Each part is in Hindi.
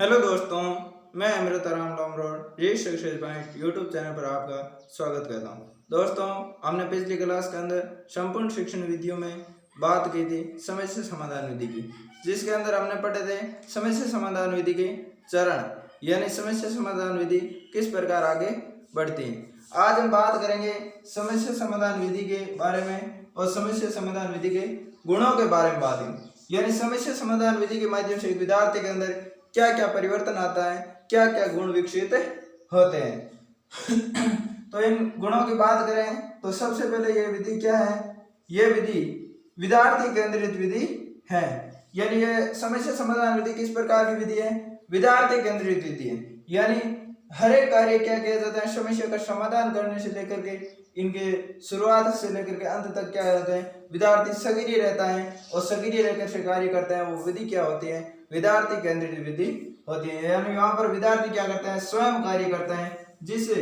हेलो दोस्तों, मैं अमृताराम डोमरोड री सक्सेस पॉइंट यूट्यूब चैनल पर आपका स्वागत करता हूं। दोस्तों, हमने पिछली क्लास के अंदर संपूर्ण शिक्षण विधियों में बात की थी समस्या समाधान विधि की, जिसके अंदर हमने पढ़े थे समस्या समाधान विधि के चरण, यानी समस्या समाधान विधि किस प्रकार आगे बढ़ती है। आज हम बात करेंगे समस्या समाधान विधि के बारे में और समस्या समाधान विधि के गुणों के बारे में बात करेंगे, यानी समस्या समाधान विधि के माध्यम से विद्यार्थी के अंदर क्या क्या परिवर्तन आता है, क्या क्या गुण विकसित होते हैं। तो इन गुणों की बात करें तो सबसे पहले ये विधि क्या है, ये विधि विद्यार्थी केंद्रित विधि है। यानी ये समस्या समाधान विधि किस प्रकार की विधि है, विद्यार्थी केंद्रित विधि है। यानी हर एक कार्य क्या किया जाता है, समस्या का समाधान करने से लेकर के इनके शुरुआत से लेकर के अंत तक क्या होता है, विद्यार्थी सक्रिय रहता है और सक्रिय रहकर से कार्य करता है। वो विधि क्या होती है, विद्यार्थी केंद्रित विधि होती है। यानी यहाँ पर विद्यार्थी क्या करता है, स्वयं कार्य करता है, जिससे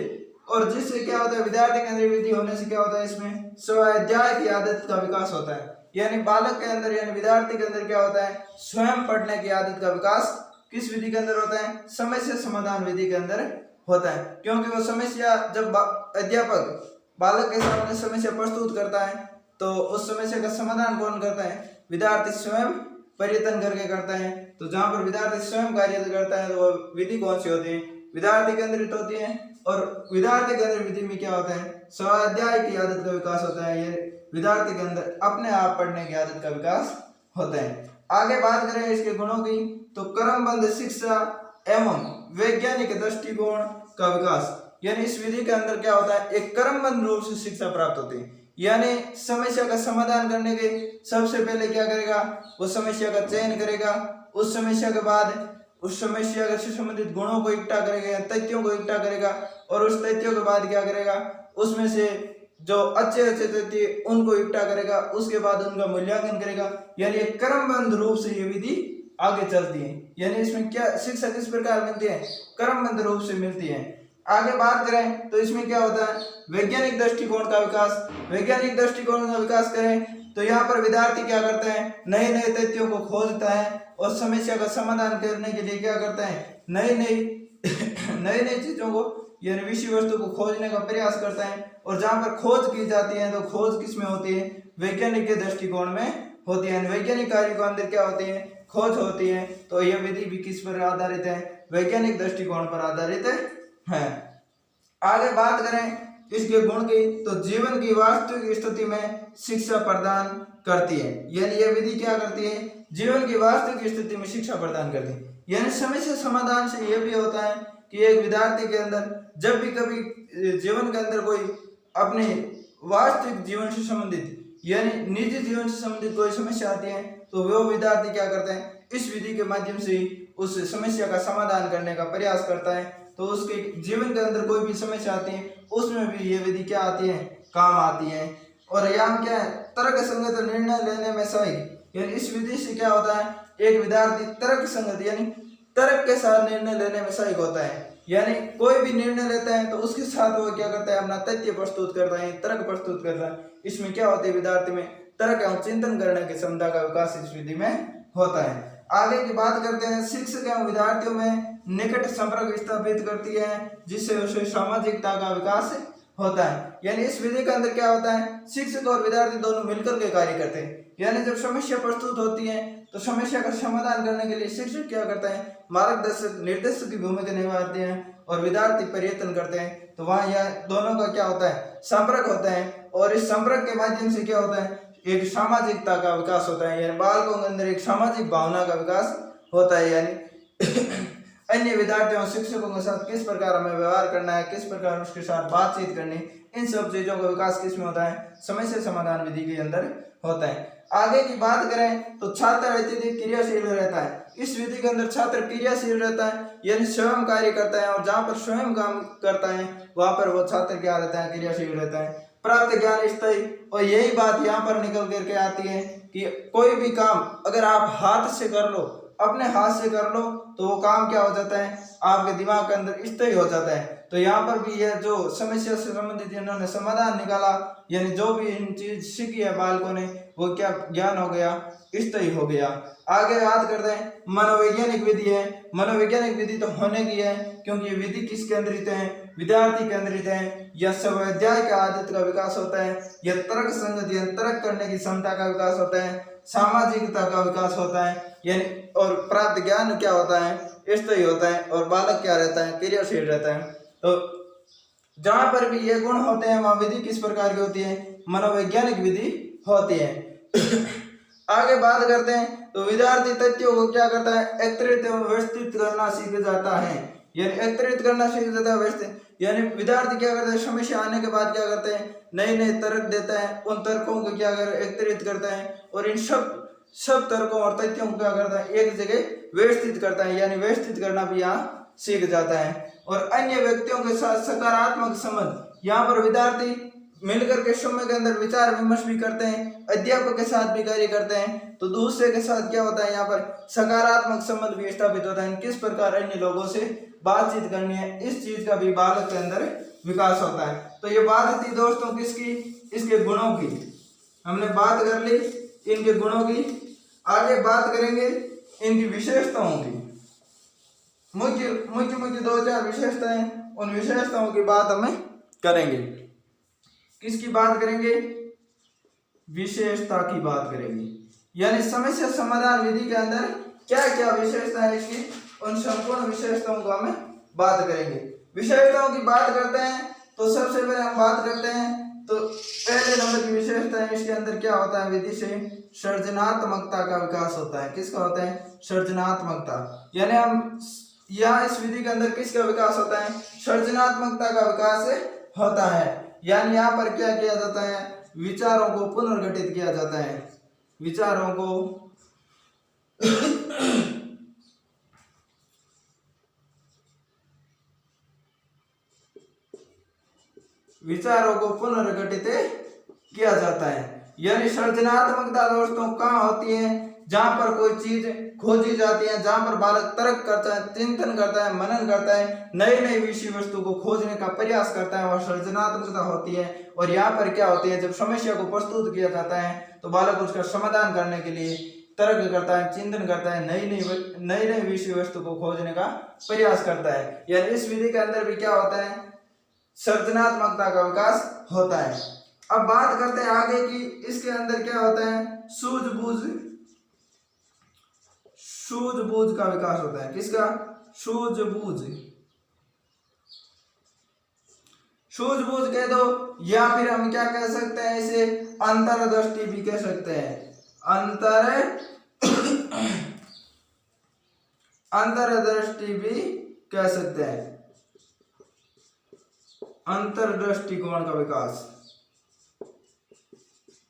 क्या होता है, विद्यार्थी केंद्रित विधि होने से क्या होता है, इसमें स्वाध्याय की आदत का विकास होता है। यानी बालक के अंदर यानी विद्यार्थी के अंदर क्या होता है, स्वयं पढ़ने की आदत का विकास किस विधि के अंदर होता है, समस्या समाधान विधि के अंदर होता है। क्योंकि वो समस्या जब अध्यापक बालक के सामने समस्या प्रस्तुत करता है तो उस समस्या का समाधान कौन करता है, विद्यार्थी स्वयं प्रयत्न करके करता है। तो जहां पर विद्यार्थी स्वयं कार्य करता है तो वो विधि कौन सी होती है, विद्यार्थी केंद्रित होती है। और विद्यार्थी केंद्रित विधि में क्या होता है, स्वाध्याय की आदत का विकास होता है। ये विद्यार्थी के अंदर अपने आप पढ़ने की आदत का विकास होता है। आगे बात करें इसके गुणों की तो क्रमबद्ध शिक्षा एवं वैज्ञानिक दृष्टिकोण का विकास, यानी इस विधि के अंदर क्या होता है, एक क्रमबद्ध रूप से शिक्षा प्राप्त होती है। यानी समस्या का समाधान करने के सबसे पहले क्या करेगा, उस समस्या का चयन करेगा, उस समस्या के बाद उस समस्या से संबंधित गुणों को इकट्ठा करेगा, तथ्यों को इकट्ठा करेगा, और उस तथ्यों के बाद क्या करेगा, उसमें से जो अच्छे अच्छे तथ्य उनको इकट्ठा करेगा, उसके बाद उनका मूल्यांकन करेगा। यानी एक क्रमबद्ध रूप से ये विधि आगे चलती है। यानी इसमें क्या शिक्षा किस प्रकार मिलती है, क्रमबद्ध रूप से मिलती है। आगे बात करें तो इसमें क्या होता है, वैज्ञानिक दृष्टिकोण का विकास। वैज्ञानिक दृष्टिकोण का विकास करें तो यहाँ पर विद्यार्थी क्या करता है, नए नए तथ्यों को खोजता है और समस्या का समाधान करने के लिए क्या करता है, नई नई चीजों को यानी विषय वस्तु को खोजने का प्रयास करता है। और जहाँ पर खोज की जाती है तो खोज किस में होती है, वैज्ञानिक के दृष्टिकोण में होती है। वैज्ञानिक कार्य के अंदर क्या होती है, खोज होती है। तो यह विधि भी किस पर आधारित है, वैज्ञानिक दृष्टिकोण पर आधारित है। आगे बात करें इसके गुण की तो जीवन की वास्तविक स्थिति में शिक्षा प्रदान करती है। यानी यह विधि क्या करती है, जीवन की वास्तविक स्थिति में शिक्षा प्रदान करती है। यानी समस्या समाधान से यह भी होता है कि एक विद्यार्थी के अंदर जब भी कभी जीवन के अंदर कोई अपने वास्तविक जीवन से संबंधित यानी निजी जीवन से संबंधित कोई समस्या आती है तो वो विद्यार्थी क्या करता है, इस विधि के माध्यम से उस समस्या का समाधान करने का प्रयास करता है। तो उसके जीवन के अंदर कोई भी समस्या आती है उसमें भी ये विधि क्या आती है, काम आती है। और यहाँ क्या है, तर्क संगत निर्णय लेने में सही। यानी इस विधि से क्या होता है, एक विद्यार्थी तर्क संगत यानी तर्क के साथ निर्णय लेने में सही होता है। यानी कोई भी निर्णय लेता है तो उसके साथ वो क्या करता है, अपना तथ्य प्रस्तुत करता है, तर्क प्रस्तुत करता है। इसमें क्या होता है, विद्यार्थी में तर्क एवं चिंतन करने की क्षमता का विकास इस विधि में होता है। आगे की बात करते हैं, शिक्षक एवं विद्यार्थियों में निकट संपर्क स्थापित करती है जिससे उसे सामाजिकता का विकास होता है। यानी इस विधि के अंदर क्या होता है, शिक्षक और विद्यार्थी दोनों मिलकर के कार्य करते हैं। यानी जब समस्या प्रस्तुत होती है तो समस्या का समाधान करने के लिए शिक्षक क्या करता है, मार्गदर्शक निर्देशक की भूमिका निभाते हैं और विद्यार्थी प्रयत्न करते हैं। तो वहाँ यह दोनों का क्या होता है, संपर्क होता है। और इस संपर्क के माध्यम से क्या होता है, एक सामाजिकता का विकास होता है। यानी बालकों के अंदर एक सामाजिक भावना का विकास होता है। यानी अन्य विद्यार्थियों शिक्षकों के साथ किस प्रकार हमें व्यवहार करना है, किस प्रकार उसके साथ बातचीत करनी, इन सब चीजों का विकास किस में होता है, समस्या समाधान विधि के अंदर होता है। आगे की बात करें तो छात्र अत्यधिक क्रियाशील रहता है। इस विधि के अंदर छात्र क्रियाशील रहता है, यानी स्वयं कार्य करता है। और जहाँ पर स्वयं काम करता है वहां पर वो छात्र क्या रहता है, क्रियाशील रहता है। प्राप्त ज्ञान स्थायी, और यही बात यहाँ पर निकल करके आती है कि कोई भी काम अगर आप हाथ से कर लो अपने हाथ से कर लो तो वो काम क्या हो जाता है, आपके दिमाग के अंदर स्थायी हो जाता है। तो यहाँ पर भी यह जो समस्या से संबंधित इन्होंने समाधान निकाला, यानी जो भी इन चीज सीखी है बालकों ने वो क्या ज्ञान हो गया, स्थायी हो गया। आगे बात करते हैं मनोवैज्ञानिक विधि है। मनोवैज्ञानिक विधि तो होने की है क्योंकि ये विधि किस केंद्रित है, विद्यार्थी केंद्रित है। यह स्वाध्याय का आदत का विकास होता है, यह तर्क संगत या तर्क करने की क्षमता का विकास होता है, सामाजिकता का विकास होता है, यानी और प्राप्त ज्ञान क्या होता है, स्थायी होता है, और बालक क्या रहता है, क्रियाशील रहता है। तो जहां पर भी ये गुण होते हैं वहां विधि किस प्रकार की होती है, मनोवैज्ञानिक विधि होती है। आगे बात करते हैं तो विद्यार्थी तथ्यों को क्या करता है, एकत्रित एवं व्यवस्थित करना सीख जाता है, यानी एकत्रित करना सीख जाता है व्यवस्थित, यानी विद्यार्थी क्या करता है, समस्या आने के बाद क्या करते हैं, नए नए तर्क देता है, उन तर्कों को क्या कर एकत्रित करता है और इन सब तर्कों और तथ्यों को क्या करता है, एक जगह व्यवस्थित करता है, यानी व्यवस्थित करना भी यहाँ सीख जाता है। और अन्य व्यक्तियों के साथ सकारात्मक संबंध, यहाँ पर विद्यार्थी मिलकर के समय के अंदर विचार विमर्श भी करते हैं, अध्यापक के साथ भी कार्य करते हैं, तो दूसरे के साथ क्या होता है, यहाँ पर सकारात्मक संबंध भी स्थापित होता है। किस प्रकार अन्य लोगों से बातचीत करनी है, इस चीज का भी बालक के अंदर विकास होता है। तो ये बात थी दोस्तों किसकी, इसके गुणों की। हमने बात कर ली इनके गुणों की, आगे बात करेंगे इनकी विशेषताओं की। मुख्य 2-4 विशेषताएं, उन विशेषताओं की बात हमें करेंगे। किसकी बात करेंगे, विशेषता की बात करेंगे, यानी समस्या समाधान विधि के अंदर क्या क्या विशेषता है इसकी, उन संपूर्ण विशेषताओं को हमें बात करेंगे। विशेषताओं की बात करते हैं तो सबसे पहले हम बात करते हैं तो पहले नंबर की विशेषता है, इसके अंदर क्या होता है, विधि से सृजनात्मकता का विकास होता है। किसका होता है, सृजनात्मकता, यानी हम यहाँ इस विधि के अंदर किसका विकास होता है, सृजनात्मकता का विकास होता है। यानी यहाँ पर क्या किया जाता है, विचारों को पुनर्गठित किया जाता है, विचारों को पुनर्गठित किया जाता है। यानी सृजनात्मकता दोस्तों कहाँ होती है, जहां पर कोई चीज खोजी जाती है, जहां पर बालक तर्क करता है, चिंतन करता है, मनन करता है, नई नई विषय वस्तु को खोजने का प्रयास करता है, वह सृजनात्मकता होती है। और यहाँ पर क्या होती है, जब समस्या को प्रस्तुत किया जाता है तो बालक उसका समाधान करने के लिए तर्क करता है, चिंतन करता है, नई नई विषय वस्तु को खोजने का प्रयास करता है। यानी इस विधि के अंदर भी क्या होता है, सृजनात्मकता का विकास होता है। अब बात करते हैं आगे की, इसके अंदर क्या होता है, सूझबूझ का विकास होता है। किसका, सूझबूझ कह दो, या फिर हम क्या कह सकते हैं, इसे अंतर्दृष्टि भी कह सकते हैं, अंतर्दृष्टि भी कह सकते हैं, अंतर्दृष्टिकोण का विकास।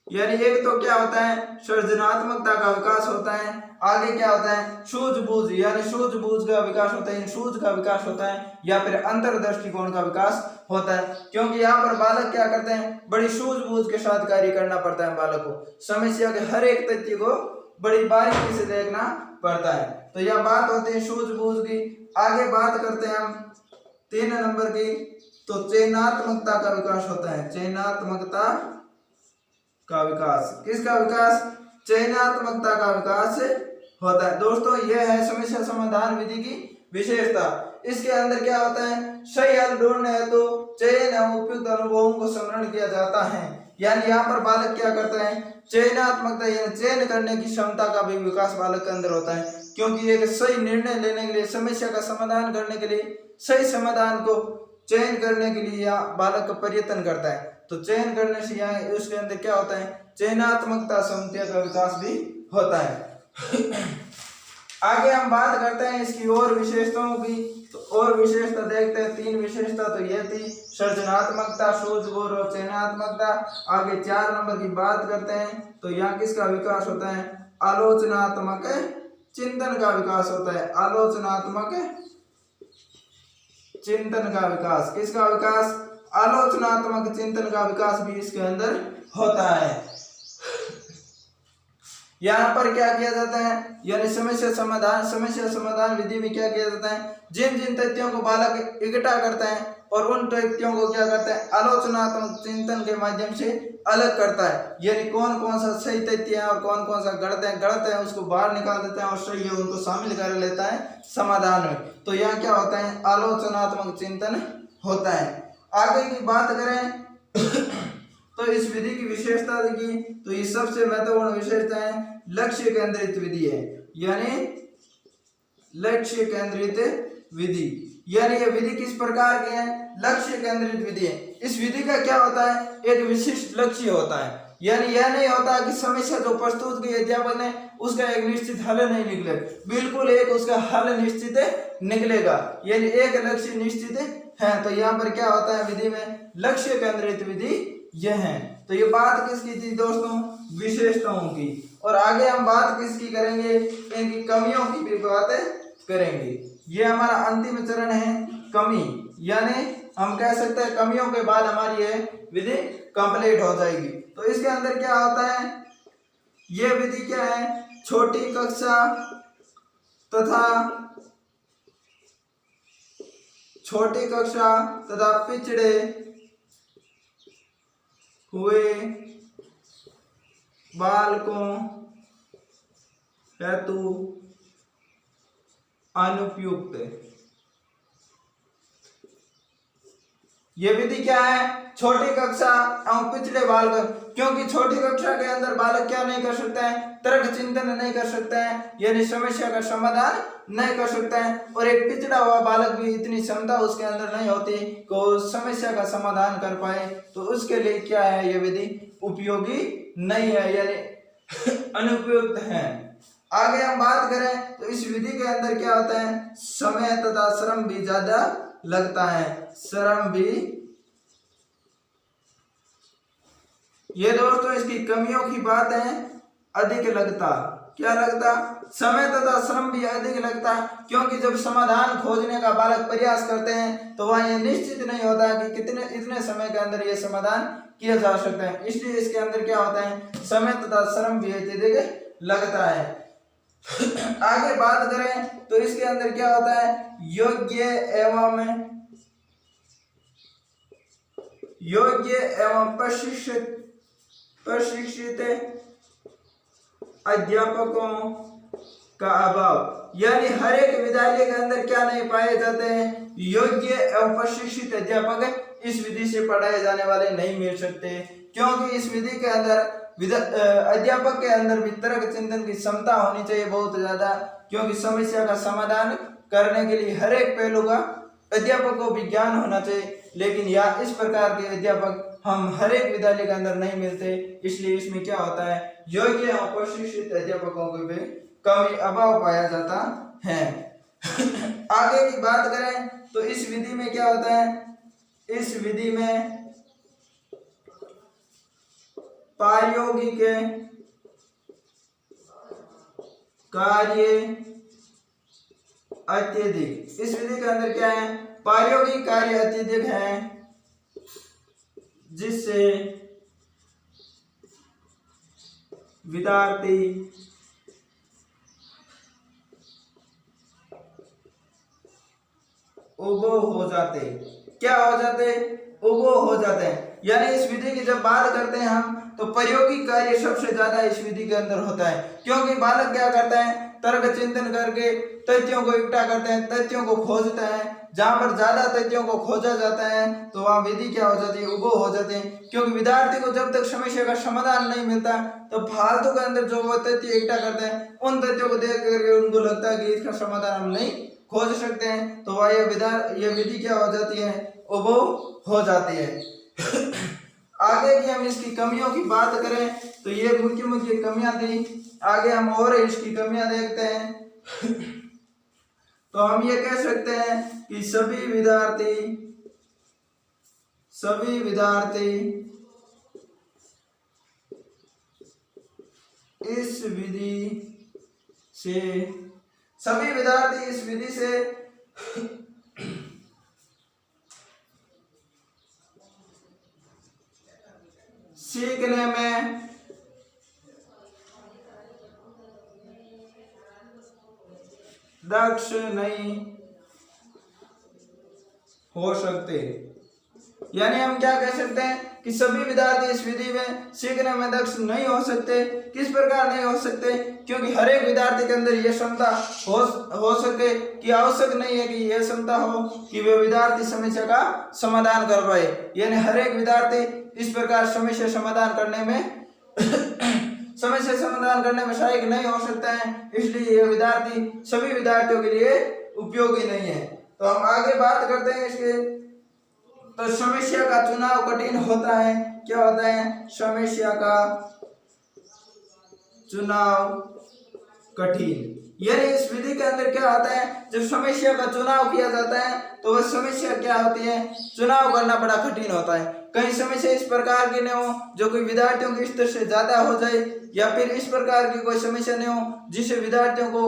यानी एक तो क्या होता है, सृजनात्मकता का विकास होता है, आगे क्या होता है, सूझबूझ, यानी सूझबूझ का विकास होता है, सूझ का विकास होता है, या फिर अंतर्दृष्टिकोण का विकास होता है। क्योंकि यहाँ पर बालक क्या करते हैं, बड़ी सूझबूझ के साथ कार्य करना पड़ता है बालक को, समस्या के हर एक तथ्य को बड़ी बारीकी से देखना पड़ता है। तो यह बात होती है सूझबूझ की। आगे बात करते हैं हम 3 नंबर की, तो चयनात्मकता का विकास होता है, चयनात्मकता का विकास। किसका विकास, चयनात्मकता का विकास होता है। दोस्तों यह है समस्या समाधान विधि की विशेषता। इसके अंदर क्या होता है, सही हल ढूंढने है तो चयन एवं उपयुक्त अनुभवों को स्मरण किया जाता है। यानी यहाँ पर बालक क्या करता है, चयनात्मकता यानी चयन करने की क्षमता का भी विकास बालक के अंदर होता है। क्योंकि एक सही निर्णय लेने के लिए, समस्या का समाधान करने के लिए, सही समाधान को चयन करने के लिए यह बालक प्रयत्न करता है। तो चयन करने से यहाँ उसके अंदर क्या होता है, चयनात्मकता क्षमता का विकास भी होता है। आगे हम बात करते हैं इसकी और विशेषताओं की, तो और विशेषता देखते हैं। 3 विशेषता तो ये थी, सृजनात्मकता, सूझबूझ और चयनात्मकता। आगे 4 नंबर की बात करते हैं, तो यहाँ किसका विकास होता है, आलोचनात्मक चिंतन का विकास होता है, आलोचनात्मक चिंतन का विकास। किसका विकास, आलोचनात्मक चिंतन का विकास भी इसके अंदर होता है। यहाँ पर क्या किया जाता है, यानी समस्या समाधान विधि में क्या किया जाता है, जिन जिन तथ्यों को बालक इकट्ठा करता है और उन तथ्यों को क्या करता है, आलोचनात्मक चिंतन के माध्यम से अलग करता है। यानी कौन कौन सा सही तथ्य है और कौन कौन सा गलत है उसको बाहर निकाल देता है और सही है उनको शामिल कर लेता है समाधान में। तो यहाँ क्या होता है, आलोचनात्मक चिंतन होता है। आगे की बात करें तो इस विधि की विशेषता की, तो ये सबसे महत्वपूर्ण विशेषता है लक्ष्य केंद्रित विधि है। यानी लक्ष्य केंद्रित विधि, यानी ये विधि किस प्रकार की है, लक्ष्य केंद्रित विधि है। इस विधि का क्या होता है, एक विशिष्ट लक्ष्य होता है। यानी यह नहीं होता कि समस्या जो प्रस्तुत की अध्यापक ने उसका एक निश्चित हल नहीं निकले, बिल्कुल एक उसका हल निश्चित निकलेगा, यानी एक लक्ष्य निश्चित है। तो यहाँ पर क्या होता है विधि में, लक्ष्य केंद्रित विधि यह है। तो ये बात किसकी थी दोस्तों, विशेषताओं की। और आगे हम बात किसकी करेंगे, इनकी कमियों की भी बातें करेंगे। ये हमारा अंतिम चरण है कमी, यानी हम कह सकते हैं कमियों के बाद हमारी ये विधि कंप्लीट हो जाएगी। तो इसके अंदर क्या होता है, ये विधि क्या है, छोटी कक्षा तथा पिछड़े हुए बालकों हेतु अनुपयुक्त। ये विधि क्या है, छोटी कक्षा एवं पिछड़े बालक, क्योंकि छोटी कक्षा के अंदर बालक क्या नहीं कर सकते हैं, तर्क चिंतन नहीं कर सकते हैं, यानी समस्या का समाधान नहीं कर सकते हैं। और एक पिछड़ा हुआ बालक भी इतनी क्षमता उसके अंदर नहीं होती कि वो समस्या का समाधान कर पाए, तो उसके लिए क्या है, ये विधि उपयोगी नहीं है, यानी अनुपयुक्त है। आगे हम बात करें तो इस विधि के अंदर क्या होता है, समय तथा श्रम भी ज्यादा लगता है, श्रम भी। ये दोस्तों इसकी कमियों की बात है, अधिक लगता, क्या लगता, समय तथा श्रम भी अधिक लगता, क्योंकि जब समाधान खोजने का बालक प्रयास करते हैं तो वह ये निश्चित नहीं होता कि इतने समय के अंदर ये समाधान किया जा सकता है, इसलिए इसके अंदर क्या होता है, समय तथा श्रम भी अधिक लगता है। आगे बात करें तो इसके अंदर क्या होता है, योग्य एवं प्रशिक्षित अध्यापकों का अभाव, यानी हर एक विद्यालय के अंदर क्या नहीं पाए जाते हैं, योग्य एवं प्रशिक्षित अध्यापक इस विधि से पढ़ाए जाने वाले नहीं मिल सकते, क्योंकि इस विधि के अंदर अध्यापक के अंदर भी तर्क चिंतन की क्षमता होनी चाहिए बहुत ज्यादा, क्योंकि समस्या का समाधान करने के लिए हर एक पहलू का अध्यापक को भी ज्ञान होना चाहिए। लेकिन यह इस प्रकार के अध्यापक हम हर एक विद्यालय के अंदर नहीं मिलते, इसलिए इसमें क्या होता है, योग्य और प्रशिक्षित अध्यापकों के भी कमी अभाव पाया जाता है। आगे की बात करें तो इस विधि में क्या होता है, इस विधि में प्रायोगिक कार्य अत्यधिक, इस विधि के अंदर क्या है, प्रायोगिक कार्य अत्यधिक है, जिससे विद्यार्थी उबो हो जाते, क्या हो जाते, उबो हो जाते हैं। यानी इस विधि की जब बात करते हैं हम तो प्रायोगिक कार्य सबसे ज्यादा इस विधि के अंदर होता है, क्योंकि बालक क्या करता है, तर्क चिंतन करके तथ्यों को इकट्ठा करते हैं, तथ्यों को खोजते हैं, जहां पर ज्यादा तथ्यों को खोजा जाता है तो वहां विधि क्या हो जाती है, उबो हो जाते हैं, क्योंकि विद्यार्थी को जब तक समस्या का समाधान नहीं मिलता तो फालतू के अंदर जो वो तथ्य इकट्ठा करते हैं उन तथ्यों को देख करके उनको लगता है कि इसका समाधान हम नहीं खोज सकते हैं, तो वह ये विधि क्या हो जाती है, उबो हो जाती है। आगे की हम इसकी कमियों की बात करें तो ये मुख्य मुख्य कमियां थी, आगे हम और इसकी कमियां देखते हैं। तो हम ये कह सकते हैं कि सभी विद्यार्थी इस विधि से सीखने में दक्ष नहीं हो सकते। यानी हम क्या कह सकते हैं कि सभी विद्यार्थी इस विधि में सीखने में दक्ष नहीं हो सकते। किस प्रकार नहीं हो सकते? क्योंकि हर एक विद्यार्थी के अंदर यह क्षमता हो सके कि आवश्यक नहीं है कि यह क्षमता हो कि वे विद्यार्थी समस्या का समाधान कर पाए। यानी हर एक विद्यार्थी इस प्रकार समस्या समाधान करने में सहायक नहीं हो सकता है, इसलिए यह विद्यार्थी सभी विद्यार्थियों के लिए उपयोगी नहीं है। तो हम आगे बात करते हैं इसके। तो समस्या का चुनाव कठिन होता है। क्या होता है? समस्या का चुनाव कठिन। यानी इस विधि के अंदर क्या होता है, जब समस्या का चुनाव किया जाता है तो वह समस्या क्या होती है, चुनाव करना बड़ा कठिन होता है। कई समस्या इस प्रकार की नहीं हो जो कोई विद्यार्थियों के स्तर से ज्यादा हो जाए, या फिर इस प्रकार की कोई समस्या नहीं हो जिससे विद्यार्थियों को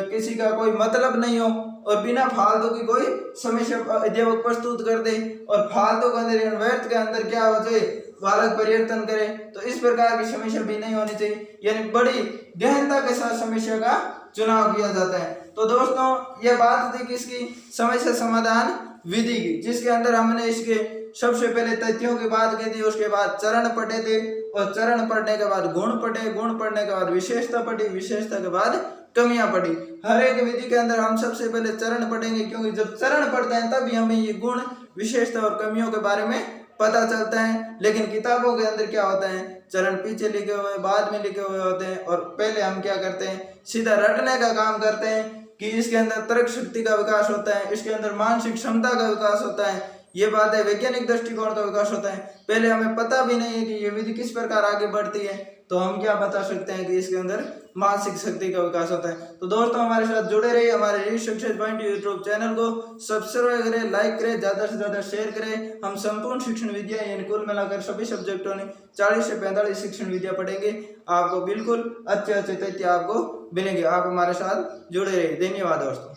किसी का कोई मतलब नहीं हो और बिना फालतू की कोई समस्या अध्यापक प्रस्तुत कर दे और फालतू के अंदर व्यर्थ के अंदर क्या हो जाए, बालक परिवर्तन करे। तो इस प्रकार की समस्या भी नहीं होनी चाहिए। यानी बड़ी गहनता के साथ समस्या का चुनाव किया जाता है। तो दोस्तों यह बात थी किसकी? समस्या समाधान विधि की, जिसके अंदर हमने इसके सबसे पहले तथ्यों की बात की थी, उसके बाद चरण पढ़े थे और चरण पढ़ने के बाद गुण पढ़े, गुण पढ़ने के बाद विशेषता पढ़ी, विशेषता के बाद कमियां पढ़ी। हर एक विधि के अंदर हम सबसे पहले चरण पढ़ेंगे, क्योंकि जब चरण पढ़ते हैं तभी हमें ये गुण, विशेषता और कमियों के बारे में पता चलता है। लेकिन किताबों के अंदर क्या होता है, चरण पीछे लिखे हुए, बाद में लिखे हुए होते हैं और पहले हम क्या करते हैं, सीधा रटने का काम करते हैं कि इसके अंदर तर्क शक्ति का विकास होता है, इसके अंदर मानसिक क्षमता का विकास होता है, ये बात है वैज्ञानिक दृष्टिकोण का विकास होता है। पहले हमें पता भी नहीं है कि ये विधि किस प्रकार आगे बढ़ती है, तो हम क्या बता सकते हैं कि इसके अंदर मानसिक शक्ति का विकास होता है। तो दोस्तों हमारे साथ जुड़े रहिए, हमारे सक्सेस पॉइंट यूट्यूब चैनल को सब्सक्राइब करें, लाइक करें, ज्यादा से ज्यादा शेयर करें। हम संपूर्ण शिक्षण विद्या यानी कुल मिलाकर सभी सब्जेक्टों में 40 से 45 शिक्षण विद्या पढ़ेंगे। आपको बिल्कुल अच्छे तथ्य आपको मिलेंगे। आप हमारे साथ जुड़े रहिए। धन्यवाद दोस्तों।